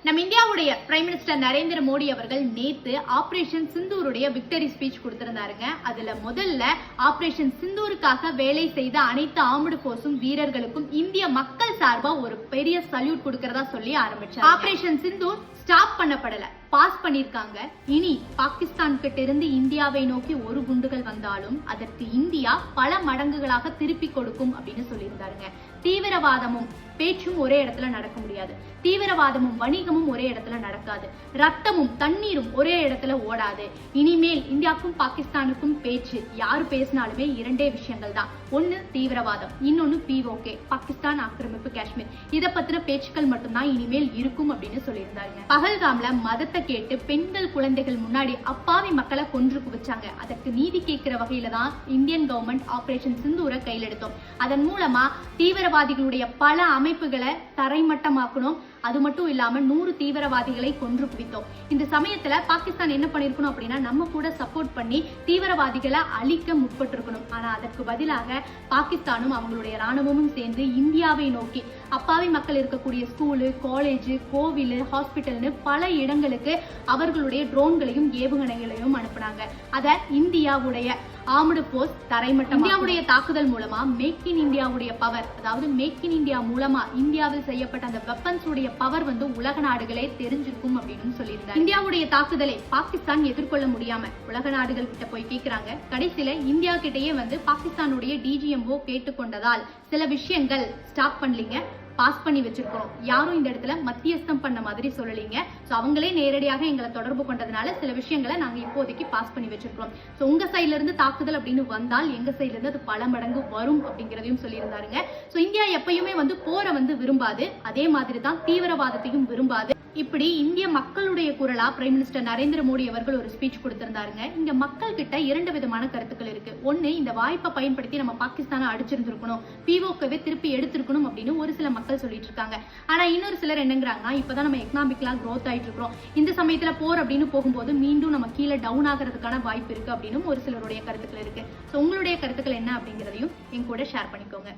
நம்ம இந்தியாவுடைய prime minister Narendra Modi அவர்கள் நேத்து ஆபரேஷன் சிந்தூருடைய விக்டரி ஸ்பீச் கொடுத்திருந்தாருங்க. அதுல முதல்ல ஆபரேஷன் சிந்தூருக்காக வேலை செய்த அனைத்து ஆர்ம்டு போர்ஸும் வீரர்களுக்கும் இந்திய மக்கள் சார்பா ஒரு பெரிய சல்யூட் கொடுக்கறதா சொல்லி ஆரம்பிச்சார். ஆபரேஷன் சிந்தூர் ஸ்டாப் பண்ணப்படல, பாஸ் பண்ணிருக்காங்க. இனி பாகிஸ்தான் கிட்ட இருந்து இந்தியாவை நோக்கி ஒரு குண்டுகள் வந்தாலும் அதற்கு இந்தியா பல மடங்குகளாக திருப்பி கொடுக்கும் அப்படின்னு சொல்லியிருந்தாருங்க. தீவிரவாதமும் பேச்சும் ஒரே இடத்துல நடக்க முடியாது, தீவிரவாதமும் வணிகமும் ஒரே இடத்துல நடக்காது, ரத்தமும் தண்ணீரும் ஒரே இடத்துல ஓடாது. இனிமேல் இந்தியாவுக்கும் பாகிஸ்தானுக்கும் பேச்சு யாரு பேசினாலுமே இரண்டே விஷயங்கள் தான். ஒன்னு தீவிரவாதம், இன்னொன்னு POK, பாகிஸ்தான் ஆக்கிரமிப்பு காஷ்மீர். இத பத்தின பேச்சுக்கள் மட்டும்தான் இனிமேல் இருக்கும் அப்படின்னு சொல்லியிருந்தாங்க. பகல்காம்ல மதத்தை கேட்டு பெண்கள் குழந்தைகள் முன்னாடி அப்பாவி மக்களை கொன்று குவிச்சாங்க. அதற்கு நீதி கேட்கிற வகையில தான் இந்தியன் கவர்மெண்ட் ஆபரேஷன் சிந்தூரை கையில் எடுத்தோம். அதன் மூலமா தீவிரவாதிகளுடைய பல அமைப்புகளை தரைமட்டமாக்கணும். அது மட்டும் இல்லாம 100 தீவிரவாதிகளை கொன்று குவித்தோம். இந்த சமயத்துல பாகிஸ்தான் என்ன பண்ணிருக்கணும் அப்படின்னா நம்ம கூட சப்போர்ட் பண்ணி தீவிரவாதிகளை அழிக்க முற்பட்டிருக்கணும். ஆனா அதற்கு பதிலாக பாகிஸ்தானும் அவங்களுடைய ராணுவமும் சேர்ந்து இந்தியாவை நோக்கி அப்பாவி மக்கள் இருக்கக்கூடிய ஸ்கூலு, காலேஜ், கோவில், ஹாஸ்பிட்டல்னு பல இடங்களுக்கு அவர்களுடைய ட்ரோன்களையும் ஏவுகணைகளையும் அனுப்புனாங்க. அத இந்தியாவுடைய ஆர்ம்டு போர்ஸ் தரைமட்டம். இந்தியாவுடைய தாக்குதல் மூலமா மேக் இன் இந்தியாவுடைய பவர், அதாவது மேக் இன் இந்தியா மூலமா இந்தியாவில் செய்யப்பட்ட அந்த வெப்பன்ஸ் உடைய பவர் உலக நாடுகளே தெரிஞ்சிருக்கும் அப்படின்னு சொல்லியிருந்தாங்க. இந்தியாவுடைய தாக்குதலை பாகிஸ்தான் எதிர்கொள்ள முடியாம உலக நாடுகள் கிட்ட போய் கேட்கிறாங்க. கடைசியில இந்தியா கிட்டேயே பாகிஸ்தானுடைய DGMO கேட்டுக்கொண்டதால் சில விஷயங்கள் ஸ்டாப் பண்ணலீங்க, பாஸ் பண்ணி வச்சிருக்கோம். யாரும் இந்த இடத்துல மத்தியஸ்தம் பண்ண மாதிரி சொல்லலீங்க. சோ அவங்களே நேரடியாக எங்களை தொடர்பு கொண்டதுனால சில விஷயங்களை நாங்க இப்போதைக்கு பாஸ் பண்ணி வச்சிருக்கோம். சோ உங்க சைட்ல இருந்து தாக்குதல் அப்படின்னு வந்தால் எங்க சைட்ல இருந்து அது பல மடங்கு வரும் அப்படிங்கறதையும் சொல்லியிருந்தாருங்க. சோ இந்தியா எப்பயுமே போரை விரும்பாது, அதே மாதிரி தான் தீவிரவாதத்தையும் விரும்பாது. இப்படி இந்திய மக்களுடைய குரலா பிரைம் மினிஸ்டர் நரேந்திர மோடி அவர்கள் ஒரு ஸ்பீச் கொடுத்திருந்தாருங்க. இங்க மக்கள் கிட்ட 2 விதமான கருத்துக்கள் இருக்கு. ஒன்னு, இந்த வாய்ப்பை பயன்படுத்தி நம்ம பாகிஸ்தானை அடிச்சிருந்திருக்கணும், POKவை திருப்பி எடுத்திருக்கணும் அப்படின்னு ஒரு சில மக்கள் சொல்லிட்டு இருக்காங்க. ஆனா இன்னொரு சிலர் என்னங்கிறாங்கன்னா, இப்பதான் நம்ம எக்கனாமிக்கலா க்ரோத் ஆயிட்டு இருக்கிறோம், இந்த சமயத்துல போர் அப்படின்னு போகும்போது மீண்டும் நம்ம கீழே டவுன் ஆகிறதுக்கான வாய்ப்பு இருக்கு அப்படின்னு ஒரு சிலருடைய கருத்துக்கள் இருக்கு. சோ உங்களுடைய கருத்துக்கள் என்ன அப்படிங்கறதையும் என் கூட ஷேர் பண்ணிக்கோங்க.